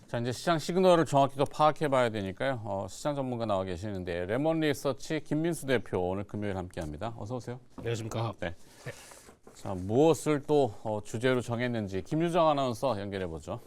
자, 이제 시장 시그널을 정확히 더 파악해 봐야 되니까요. 시장 전문가 나와 계시는데 레몬 리서치 김민수 대표 오늘 금요일 함께합니다. 어서 오세요. 안녕하십니까. 네. 자, 무엇을 또 주제로 정했는지 김유정 아나운서 연결해 보죠.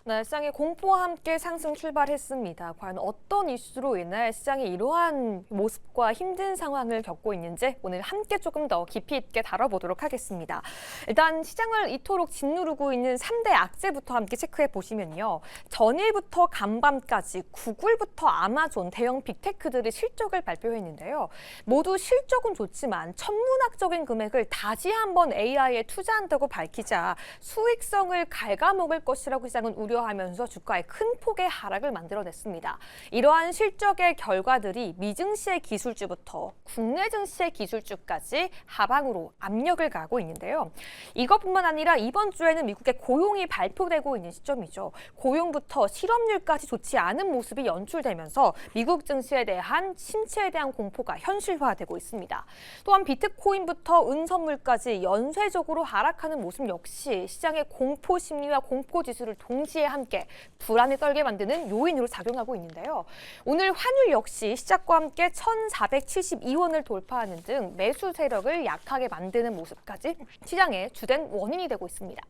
네, 시장의 공포와 함께 상승 출발했습니다. 과연 어떤 이슈로 인해 시장이 이러한 모습과 힘든 상황을 겪고 있는지 오늘 함께 조금 더 깊이 있게 다뤄보도록 하겠습니다. 일단 시장을 이토록 짓누르고 있는 3대 악재부터 함께 체크해 보시면요. 전일부터 간밤까지 구글부터 아마존, 대형 빅테크들이 실적을 발표했는데요. 모두 실적은 좋지만 천문학적인 금액을 다시 한번 AI에 투자한다고 밝히자 수익성을 갉아먹을 것이라고 시장은 우려하면서 주가에 큰 폭의 하락을 만들어냈습니다. 이러한 실적의 결과들이 미증시의 기술주부터 국내 증시의 기술주까지 하방으로 압력을 가하고 있는데요. 이것뿐만 아니라 이번 주에는 미국의 고용이 발표되고 있는 시점이죠. 고용부터 실업률까지 좋지 않은 모습이 연출되면서 미국 증시에 대한 침체에 대한 공포가 현실화되고 있습니다. 또한 비트코인부터 은선물까지 연쇄적으로 하락하는 모습 역시 시장의 공포 심리와 공포 지수를 동시에 함께 불안에 떨게 만드는 요인으로 작용하고 있는데요. 오늘 환율 역시 시작과 함께 1,472원을 돌파하는 등 매수 세력을 약하게 만드는 모습까지 시장의 주된 원인이 되고 있습니다.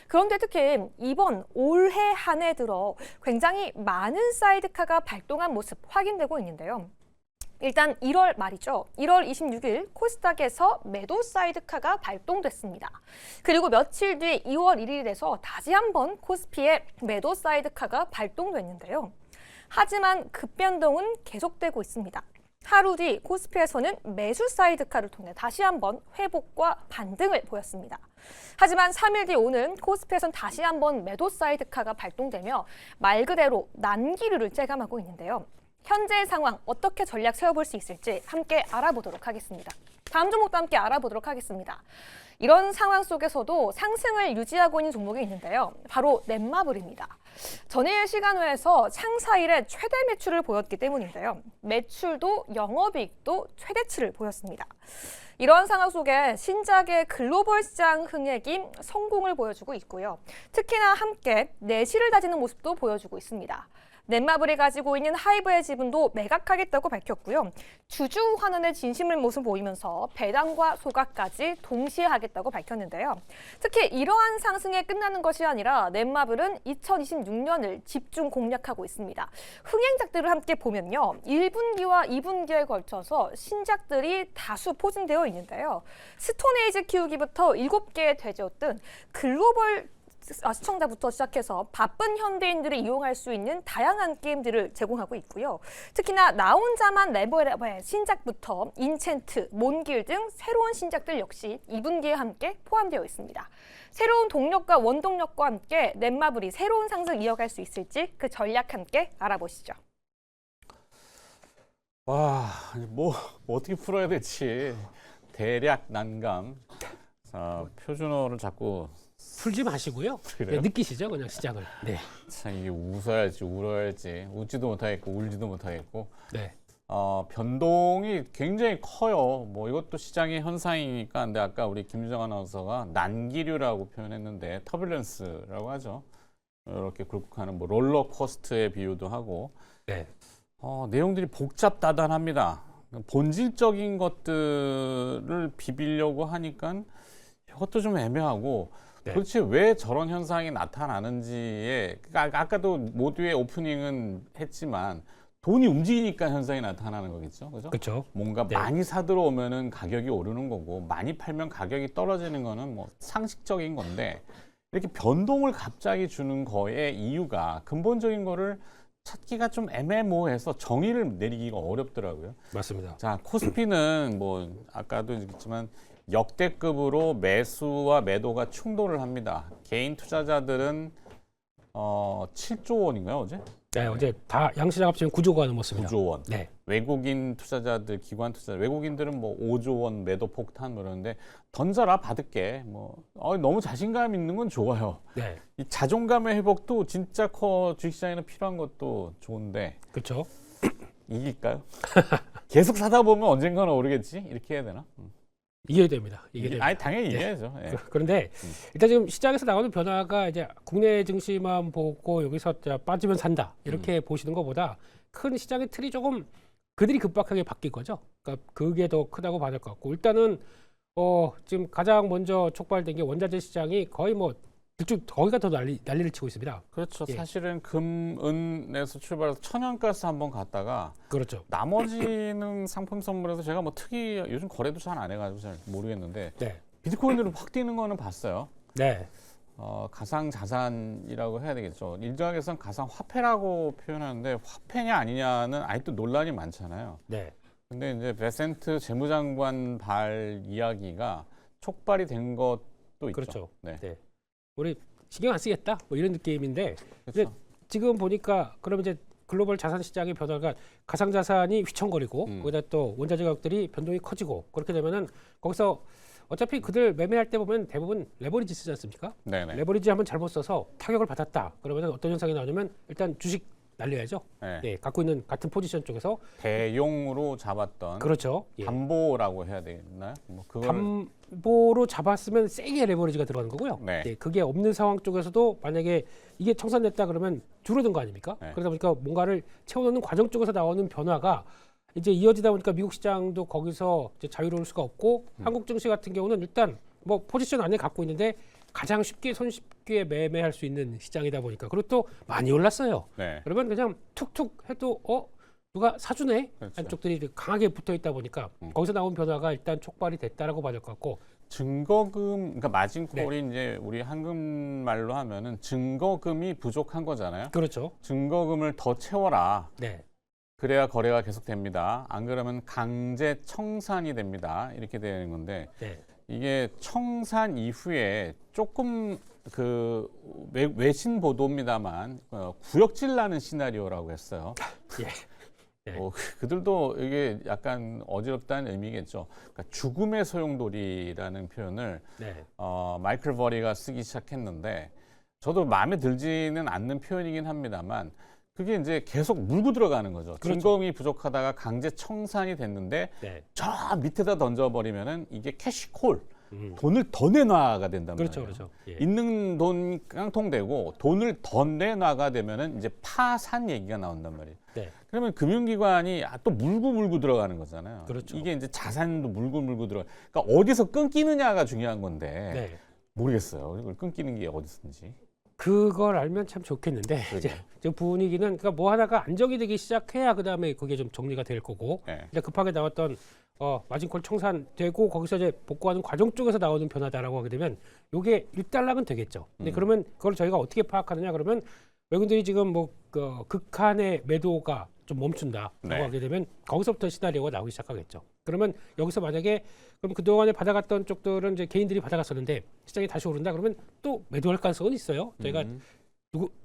그런데 특히 이번 올해 한 해 들어 굉장히 많은 사이드카가 발동한 모습 확인되고 있는데요. 일단 1월 말이죠. 1월 26일 코스닥에서 매도 사이드카가 발동됐습니다. 그리고 며칠 뒤 2월 1일에서 다시 한번 코스피의 매도 사이드카가 발동됐는데요. 하지만 급변동은 계속되고 있습니다. 하루 뒤 코스피에서는 매수 사이드카를 통해 다시 한번 회복과 반등을 보였습니다. 하지만 3일 뒤 오늘 코스피에서는 다시 한번 매도 사이드카가 발동되며 말 그대로 난기류를 체감하고 있는데요. 현재 상황 어떻게 전략 세워볼 수 있을지 함께 알아보도록 하겠습니다. 다음 종목도 함께 알아보도록 하겠습니다. 이런 상황 속에서도 상승을 유지하고 있는 종목이 있는데요. 바로 넷마블입니다. 전일 시간외에서 창사 이래 최대 매출을 보였기 때문인데요. 매출도 영업이익도 최대치를 보였습니다. 이런 상황 속에 신작의 글로벌 시장 흥액이 성공을 보여주고 있고요. 특히나 함께 내실을 다지는 모습도 보여주고 있습니다. 넷마블이 가지고 있는 하이브의 지분도 매각하겠다고 밝혔고요. 주주 환원의 진심을 모습 보이면서 배당과 소각까지 동시에 하겠다고 밝혔는데요. 특히 이러한 상승에 끝나는 것이 아니라 넷마블은 2026년을 집중 공략하고 있습니다. 흥행작들을 함께 보면요. 1분기와 2분기에 걸쳐서 신작들이 다수 포진되어 있는데요. 스톤에이지 키우기부터 7개의 돼지옷 등 글로벌 시청자부터 시작해서 바쁜 현대인들이 이용할 수 있는 다양한 게임들을 제공하고 있고요. 특히나 나 혼자만 레벨의 신작부터 인챈트, 몬길 등 새로운 신작들 역시 2분기에 함께 포함되어 있습니다. 새로운 동력과 원동력과 함께 넷마블이 새로운 상승 이어갈 수 있을지 그 전략 함께 알아보시죠. 와, 뭐 어떻게 풀어야 될지 대략 난감. 자, 표준어를 자꾸 풀지 마시고요. 그래요? 네, 느끼시죠, 그냥 시장을. 네. 참 이게 웃어야 할지 울어야 할지 웃지도 못하겠고 울지도 못하겠고 네. 변동이 굉장히 커요. 뭐 이것도 시장의 현상이니까. 근데 아까 우리 김유정 아나운서가 난기류라고 표현했는데 터뷸런스라고 하죠. 이렇게 굴곡하는 뭐 롤러코스터의 비유도 하고. 네. 내용들이 복잡다단합니다. 본질적인 것들을 비비려고 하니까 이것도 좀 애매하고. 네. 도대체 왜 저런 현상이 나타나는지에 아까도 모두의 오프닝은 했지만 돈이 움직이니까 현상이 나타나는 거겠죠, 그죠? 그렇죠. 뭔가 네. 많이 사들어 오면은 가격이 오르는 거고 많이 팔면 가격이 떨어지는 거는 뭐 상식적인 건데 이렇게 변동을 갑자기 주는 거의 이유가 근본적인 거를 찾기가 좀 애매모호해서 정의를 내리기가 어렵더라고요. 맞습니다. 자, 코스피는 뭐 아까도 얘기했지만 역대급으로 매수와 매도가 충돌을 합니다. 개인 투자자들은 7조 원인가요, 어제? 네, 어제 다 양시장 합치면 9조가 넘었습니다. 9조 원. 네. 외국인 투자자들, 기관 투자자, 외국인들은 뭐 5조 원 매도 폭탄 그러는데 던져라 받을게. 뭐 너무 자신감 있는 건 좋아요. 네. 이 자존감의 회복도 진짜 주식시장에는 필요한 것도 좋은데 그렇죠. 이길까요? 계속 사다 보면 언젠가는 오르겠지? 이렇게 해야 되나? 이해됩니다. 이해됩니다. 아니 당연히 이해해야죠. 예. 그런데 일단 지금 시장에서 나오는 변화가 이제 국내 증시만 보고 여기서 빠지면 산다 이렇게 보시는 것보다 큰 시장의 틀이 조금 그들이 급박하게 바뀐 거죠. 그러니까 그게 더 크다고 봐야 될 것 같고 일단은 지금 가장 먼저 촉발된 게 원자재 시장이 거의 뭐 들쭉 거기가 더 난리를 치고 있습니다. 그렇죠. 예. 사실은 금, 은에서 출발해서 천연가스 한번 갔다가 그렇죠. 나머지는 상품 선물에서 제가 뭐 특히 요즘 거래도 잘 안 해가지고 잘 모르겠는데 네, 비트코인으로 확 뛰는 거는 봤어요. 네, 가상 자산이라고 해야 되겠죠. 일각에서는 가상 화폐라고 표현하는데 화폐냐 아니냐는 아직도 논란이 많잖아요. 네. 근데 이제 베센트 재무장관 발 이야기가 촉발이 된 것도 있죠. 그렇죠. 네. 네. 우리 신경 안 쓰겠다 뭐 이런 느낌인데 그렇죠. 지금 보니까 그러면 이제 글로벌 자산 시장의 변화가 가상 자산이 휘청거리고 거기다 또 원자재 가격들이 변동이 커지고 그렇게 되면은 거기서 어차피 그들 매매할 때 보면 대부분 레버리지 쓰지 않습니까? 네네. 레버리지 한번 잘못 써서 타격을 받았다. 그러면 어떤 현상이 나오냐면 일단 주식 날려야죠. 네. 예, 갖고 있는 같은 포지션 쪽에서 대용으로 잡았던 그렇죠. 예. 담보라고 해야 되나요? 뭐 그걸 담보로 잡았으면 세게 레버리지가 들어가는 거고요. 네. 예, 그게 없는 상황 쪽에서도 만약에 이게 청산됐다 그러면 줄어든 거 아닙니까? 네. 그러다 보니까 뭔가를 채워넣는 과정 쪽에서 나오는 변화가 이제 이어지다 보니까 미국 시장도 거기서 이제 자유로울 수가 없고 한국 증시 같은 경우는 일단 뭐 포지션 안에 갖고 있는데 가장 쉽게 손쉽게 매매할 수 있는 시장이다 보니까 그리고 또 많이 올랐어요. 네. 그러면 그냥 툭툭 해도 누가 사주네 그렇죠. 한쪽들이 강하게 붙어 있다 보니까 거기서 나온 변화가 일단 촉발이 됐다라고 봐야 될 것 같고 증거금, 그러니까 마진콜이 네. 이제 우리 한국말로 하면은 증거금이 부족한 거잖아요. 그렇죠. 증거금을 더 채워라. 네, 그래야 거래가 계속됩니다. 안 그러면 강제 청산이 됩니다. 이렇게 되는 건데 네, 이게 청산 이후에 조금 그 외신 보도입니다만 구역질 나는 시나리오라고 했어요. 예. 네. 그들도 이게 약간 어지럽다는 의미겠죠. 그러니까 죽음의 소용돌이라는 표현을 네, 마이클 버리가 쓰기 시작했는데 저도 마음에 들지는 않는 표현이긴 합니다만 그게 이제 계속 물고 들어가는 거죠. 그렇죠. 증거금이 부족하다가 강제 청산이 됐는데 네. 저 밑에다 던져버리면은 이게 캐시콜 음. 돈을 더 내놔가 된단 그렇죠, 말이에요. 그렇죠. 예. 있는 돈 깡통되고 돈을 더 내놔가 되면은 이제 파산 얘기가 나온단 말이에요. 네, 그러면 금융기관이 또 물고 들어가는 거잖아요. 그렇죠. 이게 이제 자산도 물고 들어. 그러니까 어디서 끊기느냐가 중요한 건데 네. 모르겠어요. 이걸 끊기는 게 어디서인지. 그걸 알면 참 좋겠는데 이제 지금 분위기는 그러니까 뭐 하나가 안정이 되기 시작해야 그 다음에 그게 좀 정리가 될 거고 네. 이제 급하게 나왔던 마진콜 청산되고 거기서 이제 복구하는 과정 쪽에서 나오는 변화다라고 하게 되면 요게 일단락은 되겠죠. 근데 그러면 그걸 저희가 어떻게 파악하느냐 그러면 외국인들이 지금 뭐 극한의 매도가 좀 멈춘다라고 네. 하게 되면 거기서부터 시나리오가 나오기 시작하겠죠. 그러면 여기서 만약에 그럼 그동안에 받아갔던 쪽들은 이제 개인들이 받아갔었는데 시장이 다시 오른다 그러면 또 매도할 가능성은 있어요. 저희가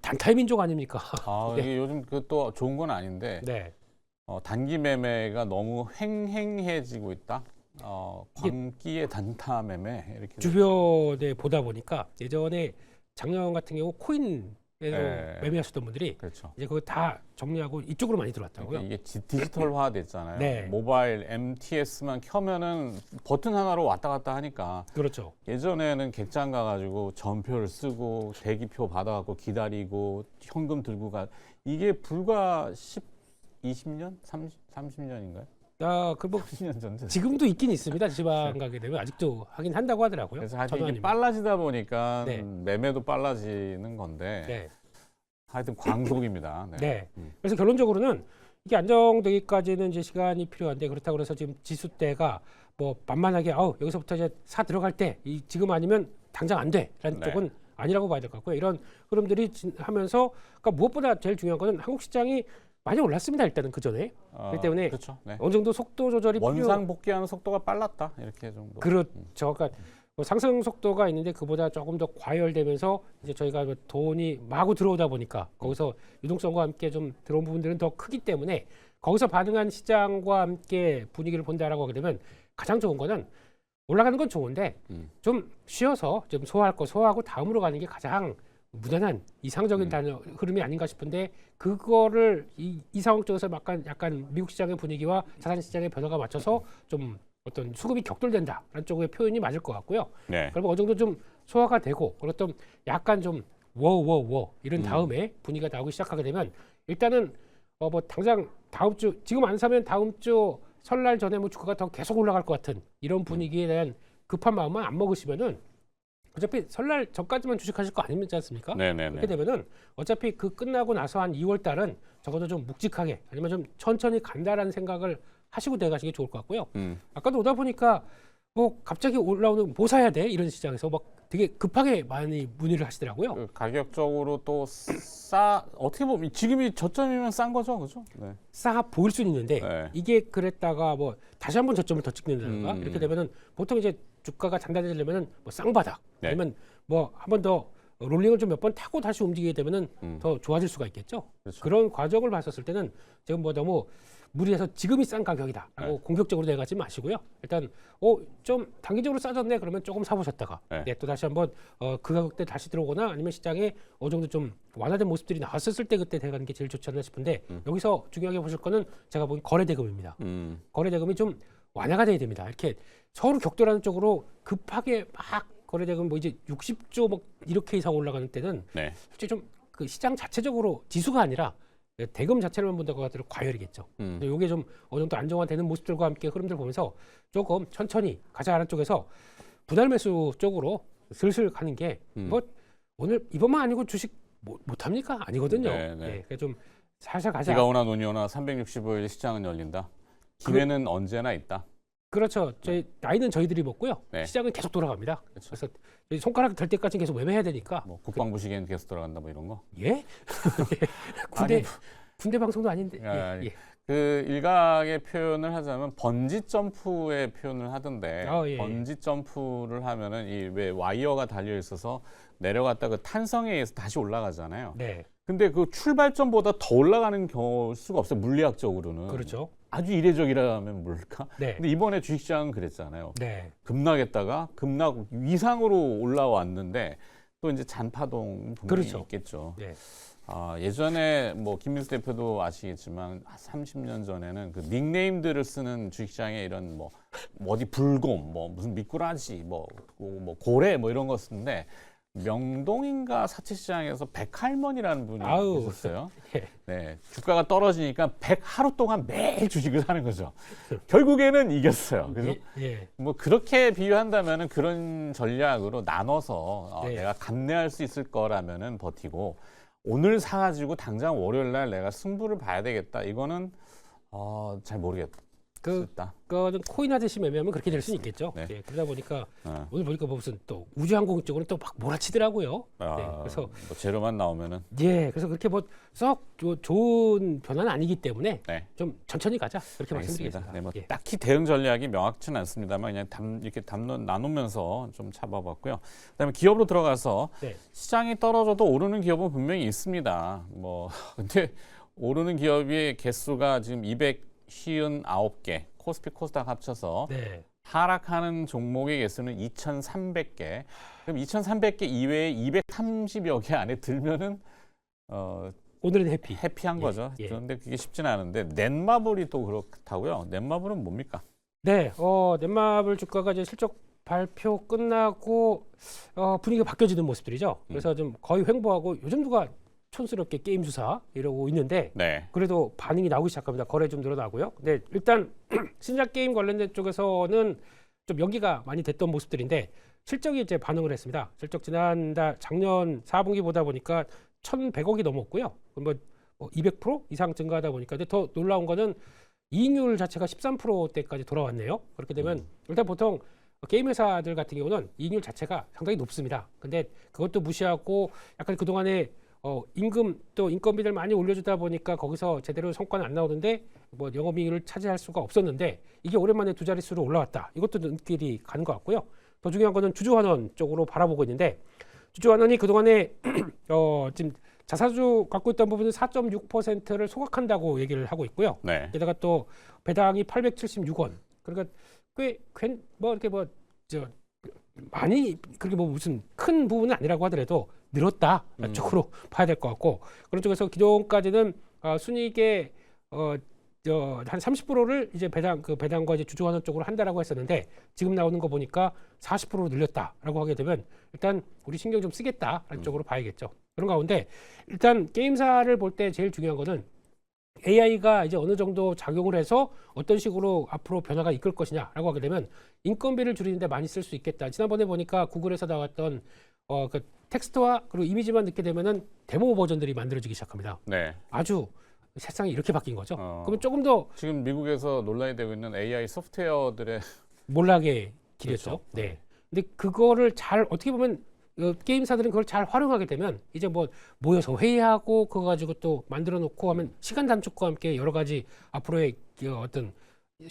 단타의 민족 아닙니까? 아, 네. 이게 요즘 그 또 좋은 건 아닌데 네. 단기 매매가 너무 횡행해지고 있다. 광기의 단타 매매 이렇게. 주변에 보다 보니까 예전에 작년 같은 경우 코인에서 네. 매매하셨던 분들이 그렇죠. 이제 그거 다 정리하고 이쪽으로 많이 들어왔다고요. 그러니까 이게 디지털화 됐잖아요. 네. 모바일 MTS만 켜면은 버튼 하나로 왔다 갔다 하니까 그렇죠. 예전에는 객장 가가지고 전표를 쓰고 대기표 받아갖고 기다리고 현금 들고 가 이게 불과 20년? 30년인가요? 그뭐 30년 전. 지금도 있긴 있습니다. 지방 가게 되면 아직도 하긴 한다고 하더라고요. 그래서 하여튼 저도 이게 아니면. 빨라지다 보니까 네. 매매도 빨라지는 건데 네. 하여튼 광속입니다. 네. 네. 그래서 결론적으로는 이게 안정되기까지는 이제 시간이 필요한데 그렇다고 해서 지금 지수대가 뭐 만만하게 여기서부터 이제 사 들어갈 때 지금 아니면 당장 안 돼라는 네. 쪽은 아니라고 봐야 될 것 같고요. 이런 흐름들이 하면서 그러니까 무엇보다 제일 중요한 거는 한국 시장이 많이 올랐습니다. 일단은 그 전에 그렇기 때문에 그렇죠. 네. 어느 정도 속도 조절이 원상 복귀하는 속도가 빨랐다 이렇게 정도. 그렇죠. 그러니까 뭐 상승 속도가 있는데 그보다 조금 더 과열되면서 이제 저희가 뭐 돈이 마구 들어오다 보니까 거기서 유동성과 함께 좀 들어온 부분들은 더 크기 때문에 거기서 반응한 시장과 함께 분위기를 본다라고 하게 되면 가장 좋은 거는 올라가는 건 좋은데 좀 쉬어서 좀 소화할 거 소화하고 다음으로 가는 게 가장 무난한 이상적인 흐름이 아닌가 싶은데 그거를 이 상황 쪽에서 약간 미국 시장의 분위기와 자산 시장의 변화가 맞춰서 좀 어떤 수급이 격돌된다라는 쪽의 표현이 맞을 것 같고요. 네. 그러면 어느 정도 좀 소화가 되고 어떤 약간 좀 워워워 이런 다음에 분위기가 나오기 시작하게 되면 일단은 뭐 당장 다음 주 지금 안 사면 다음 주 설날 전에 뭐 주가가 더 계속 올라갈 것 같은 이런 분위기에 대한 급한 마음만 안 먹으시면은 어차피 설날 전까지만 주식하실 거 아니지 않습니까? 네네네. 그렇게 되면은 어차피 그 끝나고 나서 한 2월 달은 적어도 좀 묵직하게 아니면 좀 천천히 간다라는 생각을 하시고 내가시기 좋을 것 같고요. 아까도 오다 보니까 뭐 갑자기 올라오는 뭐 사야 돼 이런 시장에서 막 되게 급하게 많이 문의를 하시더라고요. 그 가격적으로 또 어떻게 보면 지금이 저점이면 싼 거죠, 그죠? 네. 싸 보일 수는 있는데 네. 이게 그랬다가 뭐 다시 한번 저점을 더 찍는다든가 이렇게 되면은 보통 이제 주가가 단단해지려면은 뭐 쌍바닥 네. 아니면 뭐 한 번 더 롤링을 좀 몇 번 타고 다시 움직이게 되면은 더 좋아질 수가 있겠죠. 그렇죠. 그런 과정을 봤었을 때는 지금 뭐 너무 무리해서 지금이 싼 가격이다라고 네. 공격적으로 내가지 마시고요. 일단 좀 단기적으로 싸졌네 그러면 조금 사보셨다가 네. 또 다시 한번 그 가격대 다시 들어오거나 아니면 시장에 어느 정도 좀 완화된 모습들이 나왔었을 때 그때 대가는 게 제일 좋지 않나 싶은데 여기서 중요하게 보실 거는 제가 보기엔 거래대금입니다. 거래대금이 좀 완화가 돼야 됩니다. 이렇게 서로 격돌하는 쪽으로 급하게 막 거래대금 뭐 이제 60조 뭐 이렇게 이상 올라가는 때는 네. 솔직히 좀 그 시장 자체적으로 지수가 아니라 대금 자체를 본다고 하더라도 과열이겠죠. 근데 이게 좀 어느 정도 안정화되는 모습들과 함께 흐름들 보면서 조금 천천히 가자라는 쪽에서 분할 매수 쪽으로 슬슬 가는 게 뭐 오늘 이번만 아니고 주식 못 합니까? 아니거든요. 네, 네. 그러니까 좀 살살 가자. 비가 오나 눈이 오나 365일 시장은 열린다. 기회는 언제나 있다. 그렇죠. 저희 나이는 저희들이 먹고요. 네. 시장은 계속 돌아갑니다. 그렇죠. 그래서 저희 손가락 될 때까지 계속 매매해야 되니까. 뭐 국방부 시계는 계속 돌아간다 뭐 이런 거. 예? 군대 방송도 아닌데. 아, 예. 그 일각의 표현을 하자면 번지 점프의 표현을 하던데 예. 번지 점프를 하면은 이 왜 와이어가 달려 있어서 내려갔다 그 탄성에 의해서 다시 올라가잖아요. 네. 근데 그 출발점보다 더 올라가는 수가 없어요. 물리학적으로는. 그렇죠. 아주 이례적이라면 뭘까? 네. 근데 이번에 주식시장은 그랬잖아요. 네. 급락했다가 급락 위상으로 올라왔는데 또 이제 잔파동 분명히 그렇죠. 있겠죠. 네. 예전에 뭐 김민수 대표도 아시겠지만 30년 전에는 그 닉네임들을 쓰는 주식시장에 이런 뭐 어디 불곰, 뭐 무슨 미꾸라지, 뭐 고래 뭐 이런 거 쓰는데 명동인가 사채시장에서 백할머니라는 분이 아우. 있었어요. 예. 네, 주가가 떨어지니까 100하루 동안 매일 주식을 사는 거죠. 결국에는 이겼어요. 그래서 예. 뭐 그렇게 비유한다면은 그런 전략으로 나눠서 네. 내가 감내할 수 있을 거라면은 버티고 오늘 사가지고 당장 월요일 날 내가 승부를 봐야 되겠다. 이거는 잘 모르겠다. 그거는 코인 하듯이 매매하면 그렇게 될 수는 있겠죠. 네. 예, 그러다 보니까 오늘 보니까 뭐 무슨 또 우주항공 쪽으로 또 막 몰아치더라고요. 네, 그래서 뭐 재료만 나오면은 예, 그래서 그렇게 뭐 썩 좋은 변화는 아니기 때문에 네. 좀 천천히 가자 그렇게 알겠습니다. 말씀드리겠습니다. 네, 뭐 예. 딱히 대응 전략이 명확치는 않습니다만 그냥 이렇게 나누면서 좀 잡아봤고요. 그다음에 기업으로 들어가서 네. 시장이 떨어져도 오르는 기업은 분명히 있습니다. 뭐 근데 오르는 기업의 개수가 지금 259개, 코스피 코스닥 합쳐서 네. 하락하는 종목의 개수는 2,300개. 그럼 2,300개 이외에 230여 개 안에 들면은 오늘은 해피. 해피한 예, 거죠. 예. 그런데 그게 쉽지는 않은데 넷마블이 또 그렇다고요. 넷마블은 뭡니까? 네, 넷마블 주가가 이제 실적 발표 끝나고 분위기가 바뀌어지는 모습들이죠. 그래서 좀 거의 횡보하고 요즘 누가 촌스럽게 게임 주사 이러고 있는데 네. 그래도 반응이 나오기 시작합니다. 거래 좀 늘어나고요. 근데 일단 신작 게임 관련된 쪽에서는 좀 연기가 많이 됐던 모습들인데 실적이 이제 반응을 했습니다. 실적 지난달 작년 4분기 보다 보니까 1,100억이 넘었고요. 뭐 200% 이상 증가하다 보니까 근데 더 놀라운 거는 이익률 자체가 13%대까지 돌아왔네요. 그렇게 되면 일단 보통 게임 회사들 같은 경우는 이익률 자체가 상당히 높습니다. 근데 그것도 무시하고 약간 그동안에 임금 또 인건비를 많이 올려주다 보니까 거기서 제대로 성과는 안 나오는데 뭐 영업이익을 차지할 수가 없었는데 이게 오랜만에 두 자릿수로 올라왔다. 이것도 눈길이 가는 것 같고요. 더 중요한 거는 주주환원 쪽으로 바라보고 있는데 주주환원이 그동안에 지금 자사주 갖고 있던 부분은 4.6%를 소각한다고 얘기를 하고 있고요. 네. 게다가 또 배당이 876원. 그러니까 뭐 이렇게 많이 그렇게 뭐 무슨 큰 부분은 아니라고 하더라도 늘었다 쪽으로 봐야 될 것 같고 그런 쪽에서 기존까지는 순이익의 한 30%를 이제 배당과 이제 주주환원 쪽으로 한다라고 했었는데 지금 나오는 거 보니까 40%로 늘렸다라고 하게 되면 일단 우리 신경 좀 쓰겠다라는 쪽으로 봐야겠죠. 그런 가운데 일단 게임사를 볼 때 제일 중요한 거는 AI가 이제 어느 정도 작용을 해서 어떤 식으로 앞으로 변화가 이끌 것이냐라고 하게 되면 인건비를 줄이는데 많이 쓸 수 있겠다. 지난번에 보니까 구글에서 나왔던 그 텍스트와 그리고 이미지만 넣게 되면은 데모 버전들이 만들어지기 시작합니다. 네. 아주 세상이 이렇게 바뀐 거죠. 어. 그러면 조금 더 지금 미국에서 논란이 되고 있는 AI 소프트웨어들의 몰락의 길이었죠. 그렇죠. 네. 근데 그거를 잘 어떻게 보면 게임사들은 그걸 잘 활용하게 되면 이제 뭐 모여서 회의하고 그거 가지고 또 만들어 놓고 하면 시간 단축과 함께 여러 가지 앞으로의 어떤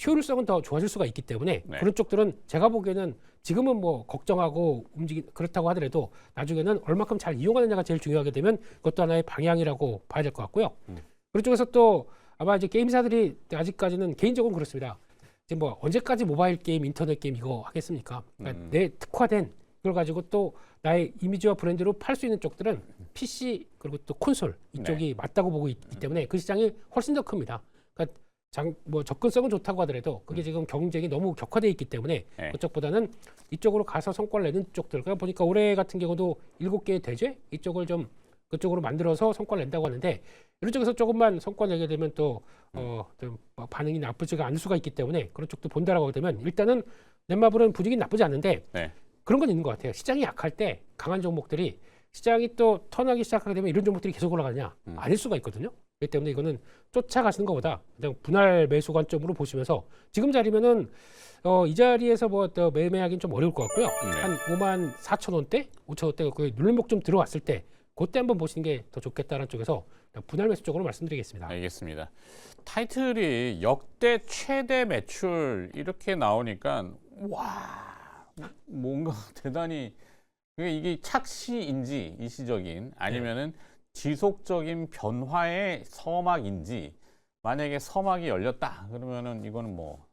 효율성은 더 좋아질 수가 있기 때문에 네. 그런 쪽들은 제가 보기에는 지금은 뭐 걱정하고 그렇다고 하더라도 나중에는 얼마큼 잘 이용하느냐가 제일 중요하게 되면 그것도 하나의 방향이라고 봐야 될 것 같고요. 그런 쪽에서 또 아마 이제 게임사들이 아직까지는 개인적으로 그렇습니다. 이제 뭐 언제까지 모바일 게임, 인터넷 게임 이거 하겠습니까? 그러니까 내 특화된 그걸 가지고 또 나의 이미지와 브랜드로 팔 수 있는 쪽들은 PC 그리고 또 콘솔 이쪽이 맞다고 보고 있기 때문에 그 시장이 훨씬 더 큽니다. 그러니까 뭐 접근성은 좋다고 하더라도 그게 지금 경쟁이 너무 격화되어 있기 때문에 네. 그쪽보다는 이쪽으로 가서 성과를 내는 쪽들. 그러니까 보니까 올해 같은 경우도 7개의 대죄 이쪽을 좀 그쪽으로 만들어서 성과를 낸다고 하는데 이런 쪽에서 조금만 성과 내게 되면 또 좀 반응이 나쁘지가 않을 수가 있기 때문에 그런 쪽도 본다라고 하게 되면 일단은 넷마블은 분위기는 나쁘지 않은데 네. 그런 건 있는 것 같아요. 시장이 약할 때 강한 종목들이 시장이 또 턴하기 시작하게 되면 이런 종목들이 계속 올라가냐? 아닐 수가 있거든요. 그렇기 때문에 이거는 쫓아가시는 것보다 그냥 분할 매수 관점으로 보시면서 지금 자리면은 이 자리에서 뭐 또 매매하기는 좀 어려울 것 같고요. 네. 한 54,000원대, 5,000원대 그 눌림목 좀 들어왔을 때 그때 한번 보시는 게 더 좋겠다는 쪽에서 분할 매수 쪽으로 말씀드리겠습니다. 알겠습니다. 타이틀이 역대 최대 매출 이렇게 나오니까 와 뭔가 대단히 이게 착시인지 일시적인 아니면은 지속적인 변화의 서막인지 만약에 서막이 열렸다 그러면은 이거는 뭐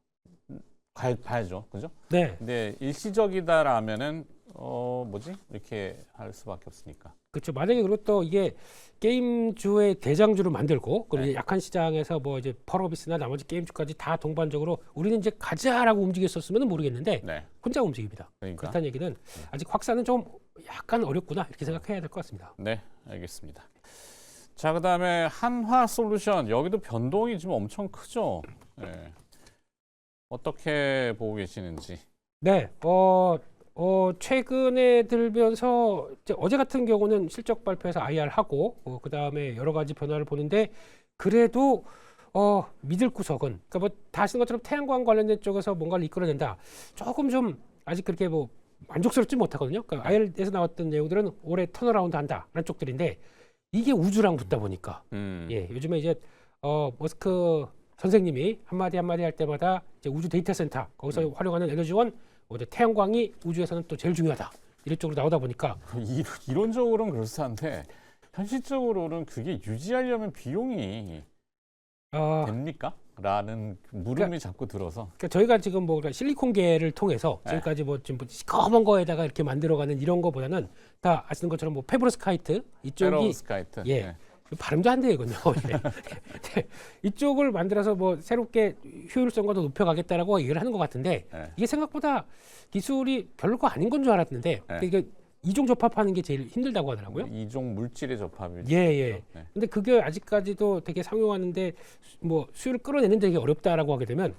봐야죠, 그죠? 네, 근데 일시적이다라면은 뭐지 이렇게 할 수밖에 없으니까. 그렇죠. 만약에 그리고 또 이게 게임주의 대장주를 만들고 그리고 네. 이제 약한 시장에서 뭐 이제 펄어비스나 나머지 게임주까지 다 동반적으로 우리는 이제 가자라고 움직였었으면 모르겠는데 네. 혼자 움직입니다. 그러니까. 그렇다는 얘기는 아직 확산은 좀 약간 어렵구나 이렇게 생각해야 될 것 같습니다. 네, 알겠습니다. 자, 그다음에 한화솔루션 여기도 변동이 지금 엄청 크죠. 네. 어떻게 보고 계시는지. 네, 최근에 들면서 이제 어제 같은 경우는 실적 발표에서 IR 하고 그 다음에 여러 가지 변화를 보는데 그래도 믿을 구석은 그러니까 뭐 다 아시는 것처럼 태양광 관련된 쪽에서 뭔가를 이끌어낸다. 조금 좀 아직 그렇게 뭐 만족스럽지 못하거든요. 그러니까 IR에서 나왔던 내용들은 올해 턴어라운드 한다라는 쪽들인데 이게 우주랑 붙다 보니까 예, 요즘에 이제 머스크 선생님이 한마디 한마디 할 때마다 이제 우주 데이터 센터 거기서 활용하는 에너지원 이제 태양광이 우주에서는 또 제일 중요하다 이런 쪽으로 나오다 보니까 이론적으로는 그렇다는데 현실적으로는 그게 유지하려면 비용이 됩니까? 라는 물음이 자꾸 들어서. 그러니까 저희가 지금 뭐 실리콘계를 통해서 지금까지 뭐 지금 시커먼 거에다가 이렇게 만들어가는 이런 거보다는 다 아시는 것처럼 뭐 페브로스카이트 이쪽이 페로스카이트. 예. 네. 발음도 안 돼요, 이건요. 네. 이쪽을 만들어서 뭐 새롭게 효율성과 더 높여가겠다라고 얘기를 하는 것 같은데 네. 이게 생각보다 기술이 별거 아닌 건 줄 알았는데 이게 이종 접합하는 게 제일 힘들다고 하더라고요. 이종 물질의 접합이. 예. 네. 근데 그게 아직까지도 되게 상용하는데 뭐 수요를 끌어내는 되게 어렵다라고 하게 되면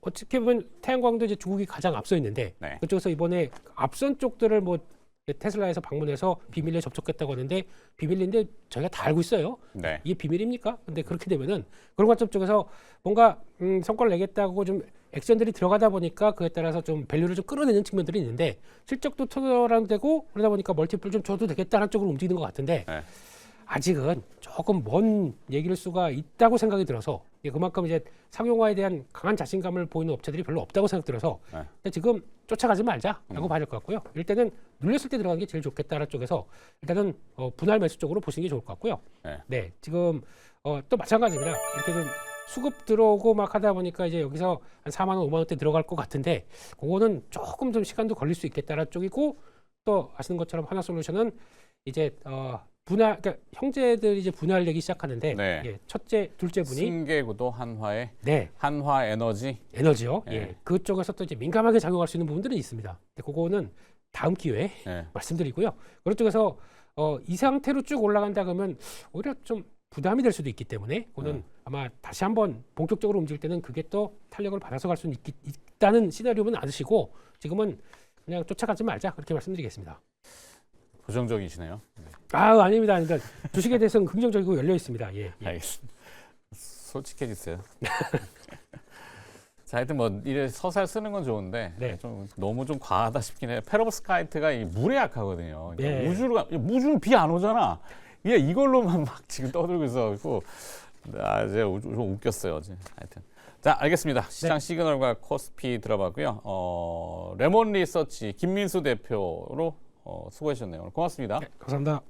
어떻게 보면 태양광도 이제 중국이 가장 앞서 있는데 네. 그쪽에서 이번에 앞선 쪽들을 뭐 테슬라에서 방문해서 비밀리에 접촉했다고 하는데 비밀리인데 저희가 다 알고 있어요. 네. 이게 비밀입니까? 근데 그렇게 되면은 그런 관점 쪽에서 뭔가 성과를 내겠다고 좀 액션들이 들어가다 보니까 그에 따라서 좀 밸류를 좀 끌어내는 측면들이 있는데 실적도 턴어라운드되고 그러다 보니까 멀티플 좀 줘도 되겠다는 쪽으로 움직이는 것 같은데 네. 아직은 조금 먼 얘기일 수가 있다고 생각이 들어서 그만큼 이제 상용화에 대한 강한 자신감을 보이는 업체들이 별로 없다고 생각 들어서 근데 지금 쫓아가지 말자라고 봐야 될 것 같고요. 일단은 눌렸을 때 들어가는 게 제일 좋겠다는 쪽에서 일단은 분할 매수 쪽으로 보시는 게 좋을 것 같고요. 네, 지금 또 마찬가지입니다. 이렇게 좀 수급 들어오고 막 하다 보니까 이제 여기서 한 4만 원, 5만 원대 들어갈 것 같은데 그거는 조금 좀 시간도 걸릴 수 있겠다는 쪽이고 또 아시는 것처럼 하나솔루션은 이제 그러니까 형제들이 이제 분할을 내기 시작하는데 네. 예, 첫째, 둘째 분이 승계구도 한화의 네. 한화에너지. 에너지요. 네. 예. 그쪽에서 또 이제 민감하게 작용할 수 있는 부분들은 있습니다. 근데 그거는 다음 기회에 네. 말씀드리고요. 그쪽에서 이 상태로 쭉 올라간다 그러면 오히려 좀 부담이 될 수도 있기 때문에 그거는 아마 다시 한번 본격적으로 움직일 때는 그게 또 탄력을 받아서 갈 수는 있다는 시나리오는 안 쓰시고 지금은 그냥 쫓아가지 말자 그렇게 말씀드리겠습니다. 부정적이시네요. 아닙니다. 그러니까 주식에 대해서는 긍정적이고 열려 있습니다. 예. 알겠습니다. 솔직해지세요. 자, 하여튼 뭐 이래 서살 쓰는 건 좋은데 네. 좀 너무 좀 과하다 싶긴 해요. 페로브스카이트가 이 물에 약하거든요. 그러니까 네. 우주는 비 안 오잖아. 얘 이걸로만 막 지금 떠들고 있어가지고 이제 좀 웃겼어요 어제. 하여튼 자 알겠습니다. 시장 시그널과 코스피 들어봤고요. 레몬 리서치 김민수 대표로 수고하셨네요. 고맙습니다. 감사합니다.